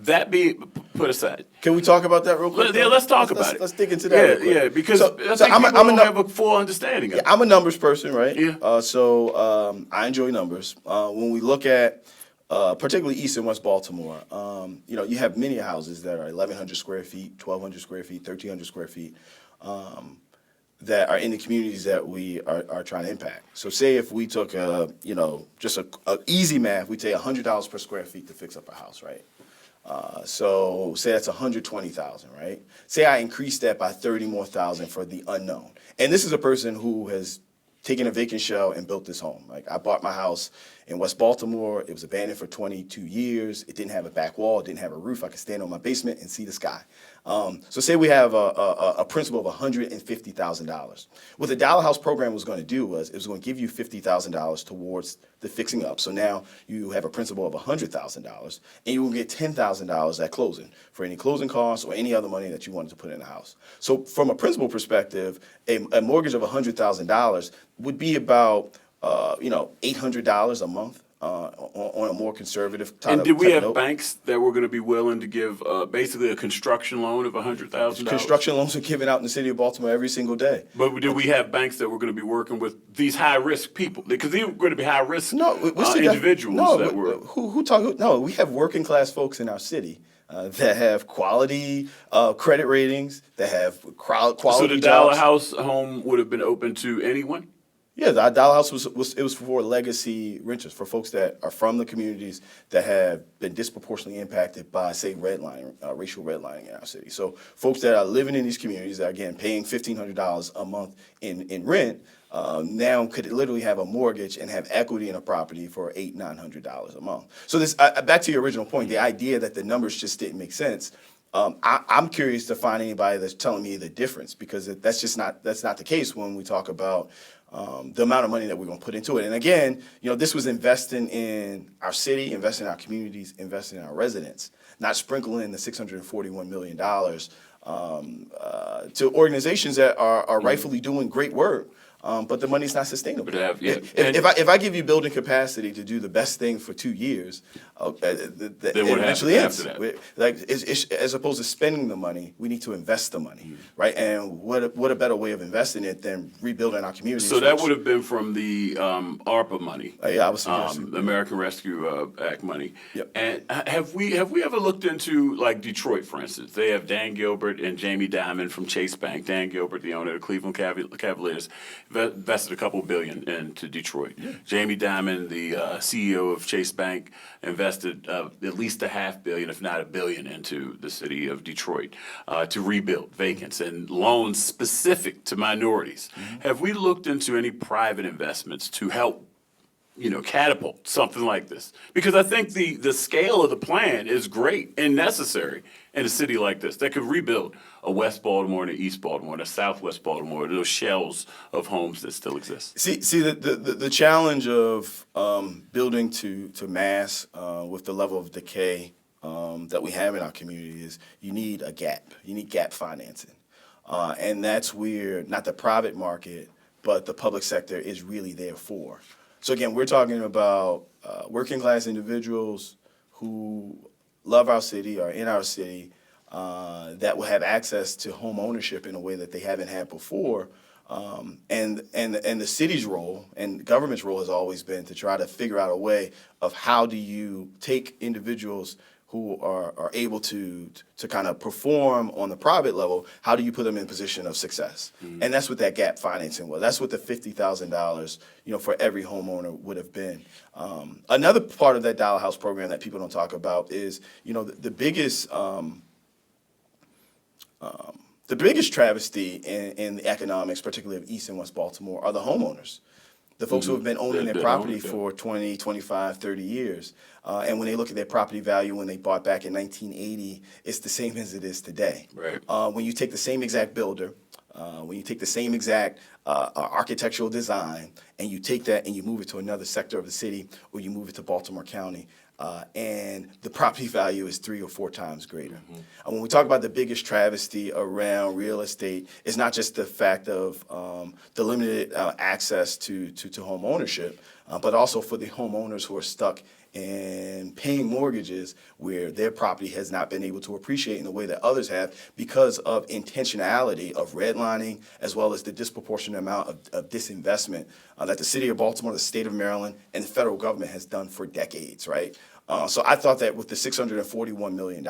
Speaker 1: That being put aside,
Speaker 2: can we talk about that real quick?
Speaker 1: Yeah, let's talk about it.
Speaker 2: Let's dig into that.
Speaker 1: Yeah, because I think people don't have a full understanding of it.
Speaker 2: I'm a numbers person, right?
Speaker 1: Yeah.
Speaker 2: So I enjoy numbers. When we look at particularly East and West Baltimore, you have many houses that are 1,100 square feet, 1,200 square feet, 1,300 square feet. That are in the communities that we are trying to impact. So say if we took just a easy math, we take $100 per square feet to fix up a house, right? So say that's 120,000, right? Say I increase that by 30 more thousand for the unknown. And this is a person who has taken a vacant shell and built this home. Like, I bought my house in West Baltimore. It was abandoned for 22 years. It didn't have a back wall. It didn't have a roof. I could stand on my basement and see the sky. So say we have a principal of $150,000. What the Dollar House program was going to do was it was going to give you $50,000 towards the fixing up. So now you have a principal of $100,000, and you will get $10,000 at closing for any closing costs or any other money that you wanted to put in the house. So from a principal perspective, a mortgage of $100,000 would be about $800 a month. On a more conservative type.
Speaker 1: And did we have banks that were going to be willing to give basically a construction loan of $100,000?
Speaker 2: Construction loans are given out in the city of Baltimore every single day.
Speaker 1: But did we have banks that were going to be working with these high-risk people? Because they were going to be high-risk individuals that were...
Speaker 2: No, we have working-class folks in our city that have quality credit ratings, that have quality jobs.
Speaker 1: So the Dollar House home would have been open to anyone?
Speaker 2: Yeah, the Dollar House was for legacy renters, for folks that are from the communities that have been disproportionately impacted by, say, redlining, racial redlining in our city. So folks that are living in these communities that are, again, paying $1,500 a month in rent, now could literally have a mortgage and have equity in a property for $800-900 a month. So this, back to your original point, the idea that the numbers just didn't make sense. I'm curious to find anybody that's telling me the difference, because that's not the case when we talk about the amount of money that we're going to put into it. And again, this was investing in our city, investing in our communities, investing in our residents, not sprinkling in the $641 million to organizations that are rightfully doing great work. But the money's not sustainable. If I give you building capacity to do the best thing for 2 years, it eventually ends. As opposed to spending the money, we need to invest the money, right? And what a better way of investing it than rebuilding our communities.
Speaker 1: So that would have been from the ARPA money.
Speaker 2: Yeah, I was suggesting
Speaker 1: the American Rescue Act money.
Speaker 2: Yep.
Speaker 1: And have we ever looked into, like, Detroit, for instance? They have Dan Gilbert and Jamie Dimon from Chase Bank. Dan Gilbert, the owner of the Cleveland Cavaliers, invested a couple billion into Detroit. Yeah. Jamie Dimon, the CEO of Chase Bank, invested at least $500 million, if not $1 billion, into the city of Detroit to rebuild vacants and loans specific to minorities. Have we looked into any private investments to help, catapult something like this? Because I think the scale of the plan is great and necessary in a city like this that could rebuild a West Baltimore and an East Baltimore and a Southwest Baltimore, those shells of homes that still exist.
Speaker 2: See, the challenge of building to mass with the level of decay that we have in our community is you need a gap. You need gap financing. And that's where not the private market, but the public sector is really there for. So again, we're talking about working class individuals who love our city or in our city that will have access to home ownership in a way that they haven't had before. And the city's role and government's role has always been to try to figure out a way of how do you take individuals who are able to kind of perform on the private level, how do you put them in a position of success? Mm-hmm. And that's what that gap financing was. That's what the $50,000, for every homeowner would have been. Another part of that Dollar House program that people don't talk about is, the biggest travesty in the economics, particularly of East and West Baltimore, are the homeowners. The folks who have been owning their property for 20, 25, 30 years. And when they look at their property value when they bought back in 1980, it's the same as it is today.
Speaker 1: Right.
Speaker 2: When you take the same exact builder, when you take the same exact architectural design, and you take that and you move it to another sector of the city, or you move it to Baltimore County, and the property value is 3 or 4 times greater. Mm-hmm. And when we talk about the biggest travesty around real estate, it's not just the fact of the limited access to home ownership, but also for the homeowners who are stuck in paying mortgages where their property has not been able to appreciate in the way that others have because of intentionality of redlining, as well as the disproportionate amount of disinvestment that the city of Baltimore, the state of Maryland, and the federal government has done for decades, right? So I thought that with the $641 million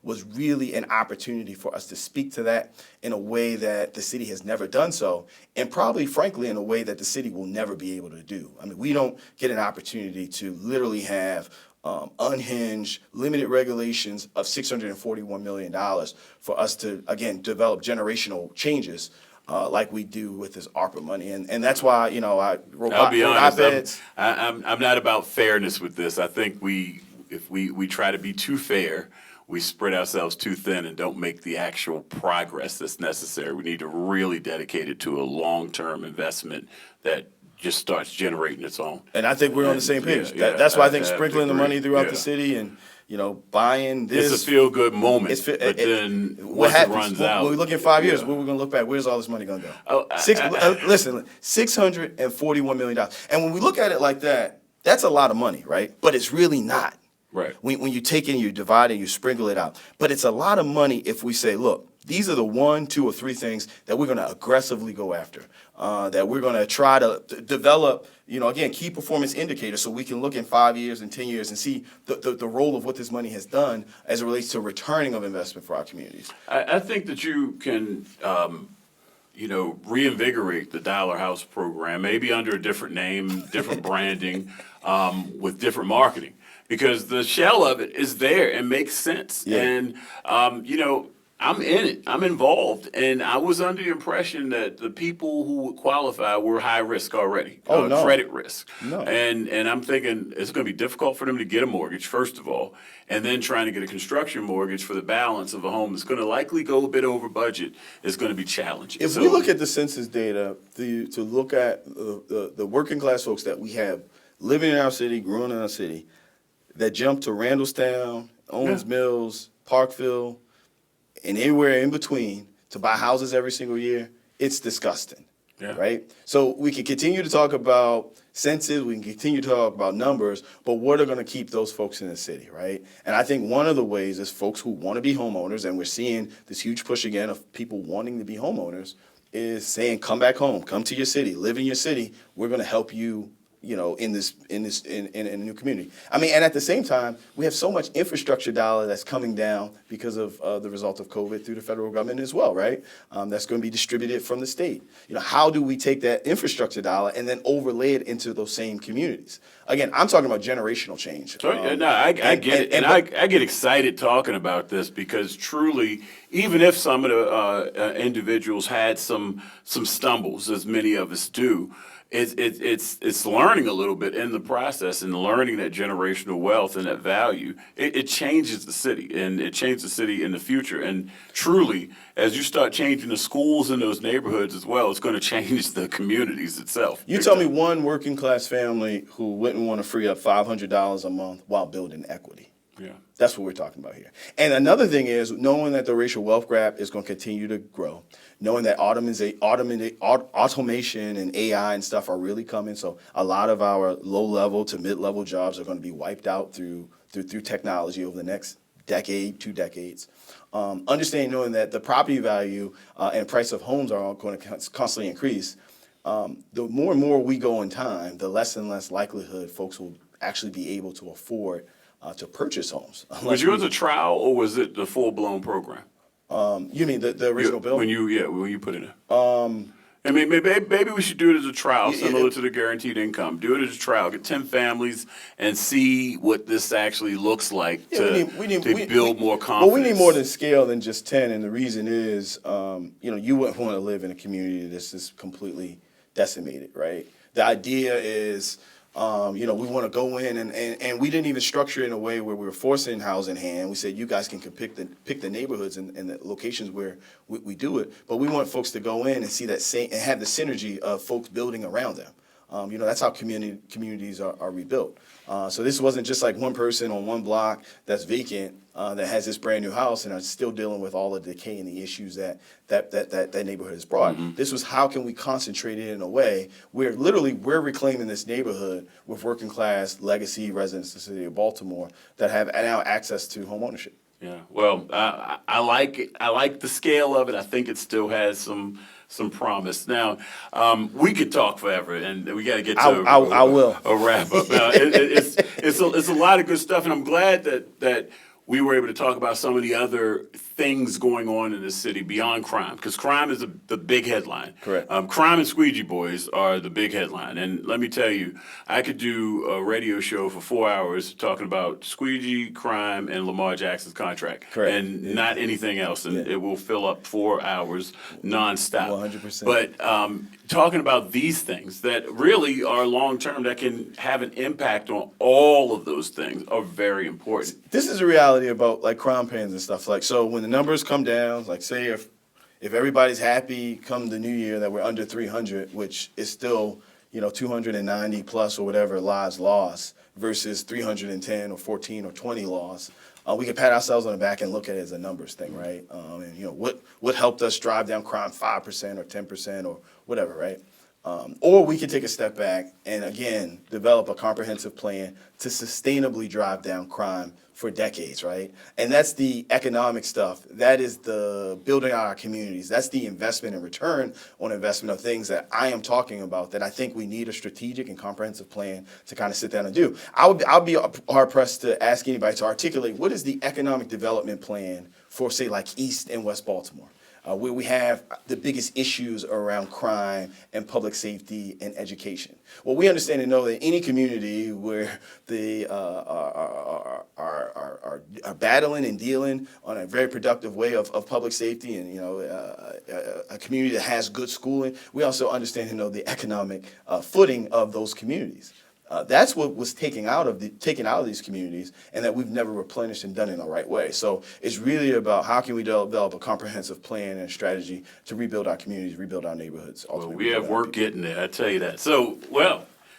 Speaker 2: was really an opportunity for us to speak to that in a way that the city has never done so, and probably, frankly, in a way that the city will never be able to do. I mean, we don't get an opportunity to literally have unhinged, limited regulations of $641 million for us to, again, develop generational changes like we do with this ARPA money. And that's why, I wrote
Speaker 1: I'll be honest,
Speaker 2: op-eds.
Speaker 1: I'm not about fairness with this. I think if we try to be too fair, we spread ourselves too thin and don't make the actual progress that's necessary. We need to really dedicate it to a long-term investment that just starts generating its own.
Speaker 2: And I think we're on the same page. That's why I think sprinkling the money throughout the city and buying this.
Speaker 1: It's a feel-good moment, but then once it runs out.
Speaker 2: When we look in 5 years, we're going to look back, where's all this money going to go? Listen, $641 million. And when we look at it like that, that's a lot of money, right? But it's really not.
Speaker 1: Right.
Speaker 2: When you take it and you divide it and you sprinkle it out. But it's a lot of money if we say, look, these are the 1, 2, or 3 things that we're going to aggressively go after, that we're going to try to develop, again, key performance indicators so we can look in 5 years and 10 years and see the role of what this money has done as it relates to returning of investment for our communities.
Speaker 1: I think that you can, reinvigorate the Dollar House program, maybe under a different name, different branding, with different marketing. Because the shell of it is there and makes sense. Yeah. And, I'm in it. I'm involved. And I was under the impression that the people who would qualify were high risk already.
Speaker 2: No.
Speaker 1: Credit risk.
Speaker 2: No.
Speaker 1: And I'm thinking it's going to be difficult for them to get a mortgage, first of all, and then trying to get a construction mortgage for the balance of a home that's going to likely go a bit over budget is going to be challenging.
Speaker 2: If we look at the census data, to look at the working class folks that we have living in our city, growing in our city, that jump to Randallstown, Owens Mills, Parkville, and anywhere in between to buy houses every single year, it's disgusting, right? So we can continue to talk about census, we can continue to talk about numbers, but what are going to keep those folks in the city, right? And I think one of the ways is folks who want to be homeowners, and we're seeing this huge push again of people wanting to be homeowners, is saying, come back home, come to your city, live in your city. We're going to help you in a new community. I mean, and at the same time, we have so much infrastructure dollar that's coming down because of the result of COVID through the federal government as well, right? That's going to be distributed from the state. How do we take that infrastructure dollar and then overlay it into those same communities? Again, I'm talking about generational change.
Speaker 1: I get it. I get excited talking about this because truly, even if some of the individuals had some stumbles, as many of us do, it's learning a little bit in the process and learning that generational wealth and that value. It changes the city, and it changes the city in the future. And truly, as you start changing the schools in those neighborhoods as well, it's going to change the communities itself.
Speaker 2: You tell me one working class family who wouldn't want to free up $500 a month while building equity.
Speaker 1: Yeah.
Speaker 2: That's what we're talking about here. And another thing is knowing that the racial wealth gap is going to continue to grow, knowing that automation and AI and stuff are really coming. So a lot of our low-level to mid-level jobs are going to be wiped out through technology over the next decade, 2 decades. Understanding, knowing that the property value and price of homes are all going to constantly increase. The more and more we go in time, the less and less likelihood folks will actually be able to afford to purchase homes.
Speaker 1: Was yours a trial or was it the full-blown program?
Speaker 2: You mean the original bill?
Speaker 1: When you put it in. I mean, maybe we should do it as a trial, similar to the guaranteed income. Do it as a trial. Get 10 families and see what this actually looks like to build more confidence.
Speaker 2: Well, we need more than scale than just 10, and the reason is, you wouldn't want to live in a community that's just completely decimated, right? The idea is, we want to go in and we didn't even structure it in a way where we were forcing housing hand. We said you guys can pick the neighborhoods and the locations where we do it, but we want folks to go in and see that same and have the synergy of folks building around them. That's how communities are rebuilt. So this wasn't just like one person on one block that's vacant that has this brand new house and are still dealing with all of the decay and the issues that neighborhood has brought. Mm-hmm. This was how can we concentrate it in a way where literally we're reclaiming this neighborhood with working class legacy residents of the city of Baltimore that have now access to home ownership.
Speaker 1: Yeah, well, I like it. I like the scale of it. I think it still has some promise. Now, we could talk forever, and we got to get to a wrap up. Now, it's a lot of good stuff, and I'm glad that we were able to talk about some of the other things going on in the city beyond crime, because crime is the big headline.
Speaker 2: Correct.
Speaker 1: Crime and squeegee boys are the big headline. And let me tell you, I could do a radio show for 4 hours talking about squeegee, crime, and Lamar Jackson's contract.
Speaker 2: Correct.
Speaker 1: And not anything else. And it will fill up 4 hours nonstop.
Speaker 2: 100%.
Speaker 1: But talking about these things that really are long-term, that can have an impact on all of those things, are very important.
Speaker 2: This is a reality about like crime pains and stuff. Like, so when the numbers come down, like say if everybody's happy come the new year that we're under 300, which is still 290 plus or whatever lives lost versus 310 or 14 or 20 lost, we can pat ourselves on the back and look at it as a numbers thing, right? And what helped us drive down crime 5% or 10% or whatever, right? Or we can take a step back and again develop a comprehensive plan to sustainably drive down crime for decades, right? And that's the economic stuff. That is the building out our communities. That's the investment and return on investment of things that I am talking about that I think we need a strategic and comprehensive plan to kind of sit down and do. I'll be hard pressed to ask anybody to articulate what is the economic development plan for, say, like East and West Baltimore, where we have the biggest issues around crime and public safety and education. Well, we understand and know that any community where they are battling and dealing on a very productive way of public safety and a community that has good schooling, we also understand and know the economic footing of those communities. That's what was taken out of these communities, and that we've never replenished and done in the right way. So it's really about how can we develop a comprehensive plan and strategy to rebuild our communities, rebuild our neighborhoods.
Speaker 1: Well, we have work getting there, I tell you that. So,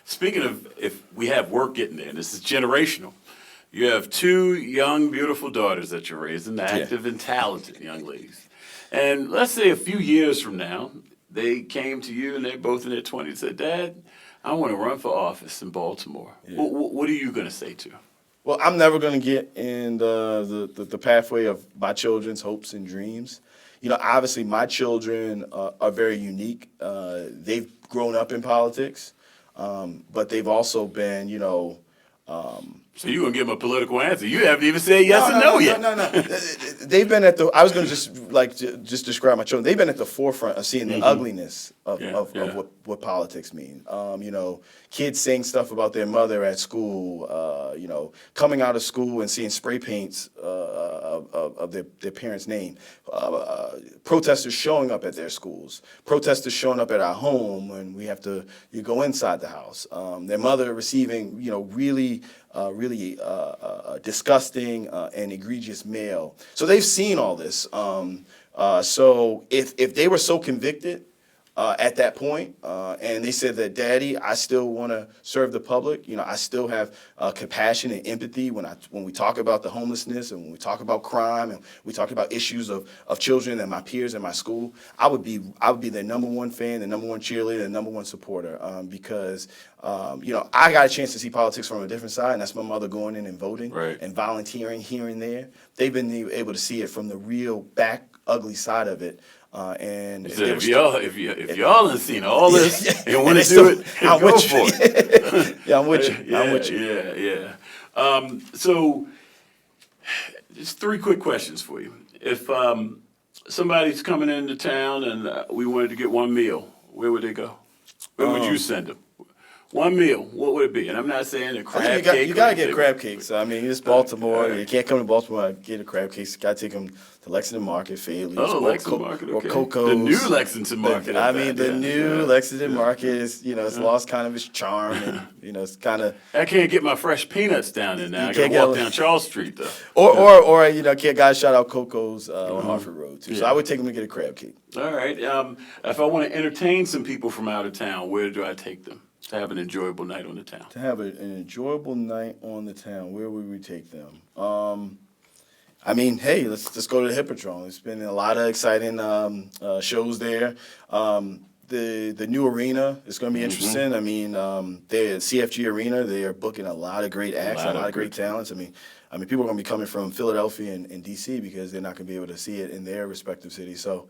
Speaker 1: speaking of if we have work getting there, this is generational. You have 2 young, beautiful daughters that you're raising, active and talented young ladies. And let's say a few years from now, they came to you and they're both in their 20s and said, Dad, I want to run for office in Baltimore. Yeah. What are you going to say to them?
Speaker 2: Well, I'm never going to get in the pathway of my children's hopes and dreams. Obviously my children are very unique. They've grown up in politics, but they've also been,
Speaker 1: So you're going to give them a political answer. You haven't even said yes or no yet.
Speaker 2: No. They've been I was going to just describe my children. They've been at the forefront of seeing the ugliness of what politics mean. Kids saying stuff about their mother at school, coming out of school and seeing spray paints of their parents' name. Protesters showing up at their schools. Protesters showing up at our home when we have to go inside the house. Their mother receiving, really disgusting and egregious mail. So they've seen all this. So if they were so convicted at that point, and they said that, Daddy, I still want to serve the public. You know, I still have compassion and empathy when we talk about the homelessness and when we talk about crime and we talk about issues of children and my peers in my school. I would be their number one fan, the number one cheerleader, the number one supporter, because you know, I got a chance to see politics from a different side, and that's my mother going in and voting and volunteering here and there. They've been able to see it from the real back ugly side of it. And
Speaker 1: so if y'all have seen all this and want to do it,
Speaker 2: I'm
Speaker 1: go
Speaker 2: with
Speaker 1: for
Speaker 2: you.
Speaker 1: it.
Speaker 2: Yeah, I'm with you.
Speaker 1: Yeah,
Speaker 2: I'm with you.
Speaker 1: Yeah. So, just 3 quick questions for you. If somebody's coming into town and we wanted to get one meal, where would they go? Where would you send them? One meal, what would it be? And I'm not saying a crab cake.
Speaker 2: You got to get crab cakes. I mean, it's Baltimore. You can't come to Baltimore and get a crab cake. You got to take them to Lexington Market, Fairleigh.
Speaker 1: Lexington Market, okay.
Speaker 2: Or Coco's.
Speaker 1: The new Lexington Market.
Speaker 2: The new Lexington Market is, you know, it's lost kind of its charm. And, you know, it's kind of.
Speaker 1: I can't get my fresh peanuts down there now. I got to walk down Charles Street, though.
Speaker 2: Or you know, guys shout out Coco's on Hartford Road, too. So I would take them to get a crab cake.
Speaker 1: All right. If I want to entertain some people from out of town, where do I take them to have an enjoyable night on the town?
Speaker 2: To have an enjoyable night on the town, where would we take them? I mean, hey, let's go to the Hippodrome. There's been a lot of exciting shows there. The new arena is going to be interesting. I mean, the CFG Arena, they are booking a lot of great acts, a lot of great talents. I mean, people are going to be coming from Philadelphia and D.C. because they're not going to be able to see it in their respective cities. So,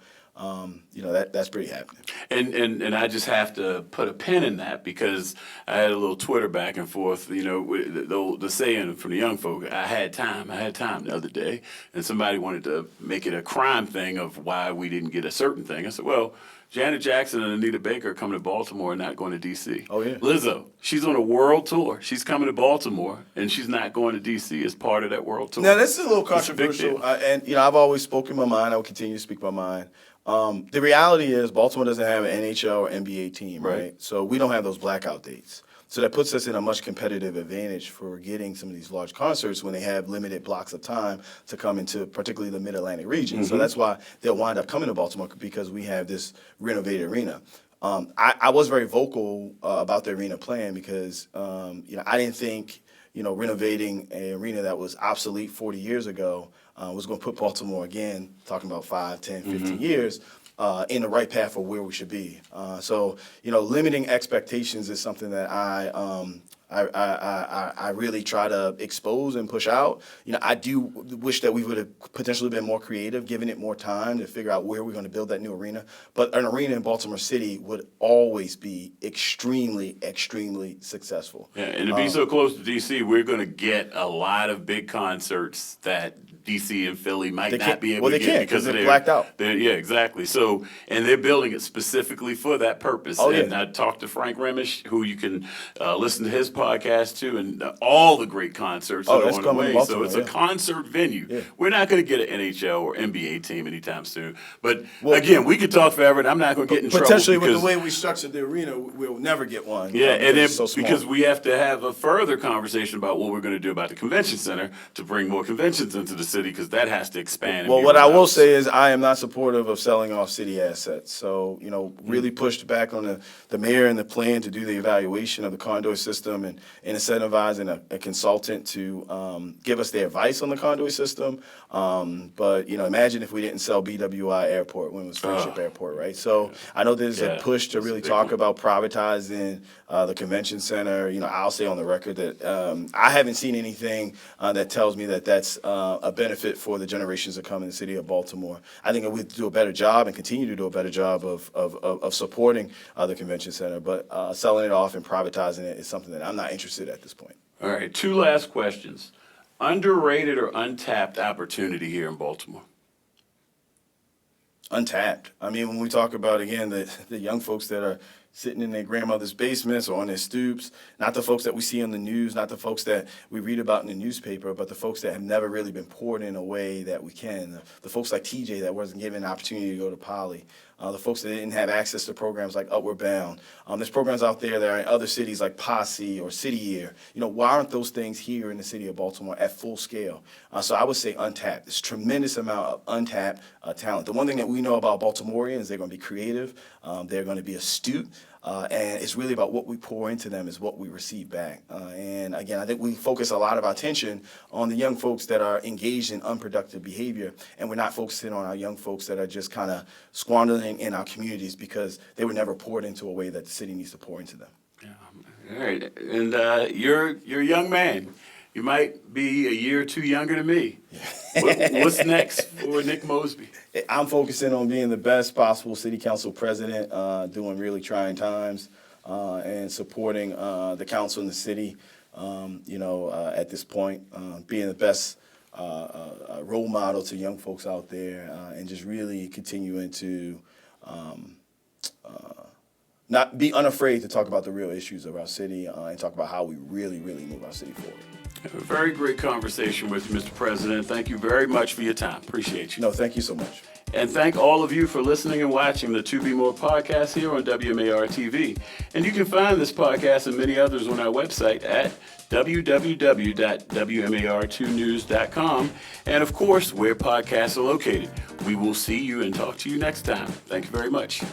Speaker 2: you know, that's pretty happening.
Speaker 1: And I just have to put a pin in that because I had a little Twitter back and forth, you know, the saying from the young folk, I had time the other day, and somebody wanted to make it a crime thing of why we didn't get a certain thing. I said, well, Janet Jackson and Anita Baker are coming to Baltimore and not going to D.C.
Speaker 2: Oh, yeah.
Speaker 1: Lizzo, she's on a world tour. She's coming to Baltimore, and she's not going to D.C. as part of that world tour.
Speaker 2: Now, this is a little controversial, and, you know, I've always spoken my mind. I will continue to speak my mind. The reality is Baltimore doesn't have an NHL or NBA team, right? So we don't have those blackout dates. So that puts us in a much competitive advantage for getting some of these large concerts when they have limited blocks of time to come into particularly the Mid-Atlantic region. So that's why they'll wind up coming to Baltimore because we have this renovated arena. I was very vocal about the arena plan because, you know, I didn't think, you know, renovating an arena that was obsolete 40 years ago was going to put Baltimore again, talking about 5, 10, 15 years, in the right path of where we should be. So, you know, limiting expectations is something that I really try to expose and push out. You know, I do wish that we would have potentially been more creative, given it more time to figure out where we're going to build that new arena. But an arena in Baltimore City would always be extremely, extremely successful.
Speaker 1: Yeah, and to be so close to D.C., we're going to get a lot of big concerts that D.C. and Philly might not be able to get because
Speaker 2: they're blacked out.
Speaker 1: Yeah, exactly. So, and they're building it specifically for that purpose. And I talked to Frank Remish, who you can listen to his podcast too, and all the great concerts that are on the way. So it's a concert venue. Yeah. We're not going to get an NHL or NBA team anytime soon. But again, we could talk forever, and I'm not going to get in trouble.
Speaker 2: Potentially, with the way we structured the arena, we'll never get one.
Speaker 1: Yeah, and then because we have to have a further conversation about what we're going to do about the convention center to bring more conventions into the city, because that has to expand.
Speaker 2: Well, what I will say is I am not supportive of selling off city assets. So, you know, really pushed back on the mayor and the plan to do the evaluation of the conduit system and incentivizing a consultant to give us their advice on the conduit system. But, you know, imagine if we didn't sell BWI Airport when it was Friendship Airport, right? So I know there's a push to really talk about privatizing the convention center. You know, I'll say on the record that I haven't seen anything that tells me that that's a benefit for the generations that come in the city of Baltimore. I think we have to do a better job and continue to do a better job of supporting the convention center, but selling it off and privatizing it is something that I'm not interested at this point.
Speaker 1: All right, 2 last questions. Underrated or untapped opportunity here in Baltimore?
Speaker 2: Untapped. I mean, when we talk about, again, the young folks that are sitting in their grandmother's basements or on their stoops, not the folks that we see on the news, not the folks that we read about in the newspaper, but the folks that have never really been poured in a way that we can. The folks like TJ that wasn't given an opportunity to go to Poly. The folks that didn't have access to programs like Upward Bound. There's programs out there that are in other cities like Posse or City Year. Why aren't those things here in the city of Baltimore at full scale? So I would say untapped. There's a tremendous amount of untapped talent. The one thing that we know about Baltimoreans, they're going to be creative, they're going to be astute, and it's really about what we pour into them is what we receive back. And again, I think we focus a lot of our attention on the young folks that are engaged in unproductive behavior, and we're not focusing on our young folks that are just kind of squandering in our communities because they were never poured into a way that the city needs to pour into them.
Speaker 1: Yeah. All right. And you're a young man. You might be a year or two younger than me. What's next for Nick Mosby?
Speaker 2: I'm focusing on being the best possible city council president, during really trying times, and supporting the council and the city, at this point, being the best role model to young folks out there, and just really continuing to not be unafraid to talk about the real issues of our city, and talk about how we really, really move our city forward.
Speaker 1: A very great conversation with you, Mr. President. Thank you very much for your time. Appreciate you.
Speaker 2: No, thank you so much.
Speaker 1: And thank all of you for listening and watching the To Be More podcast here on WMAR TV. And you can find this podcast and many others on our website at www.wmar2news.com. And of course, where podcasts are located. We will see you and talk to you next time. Thank you very much.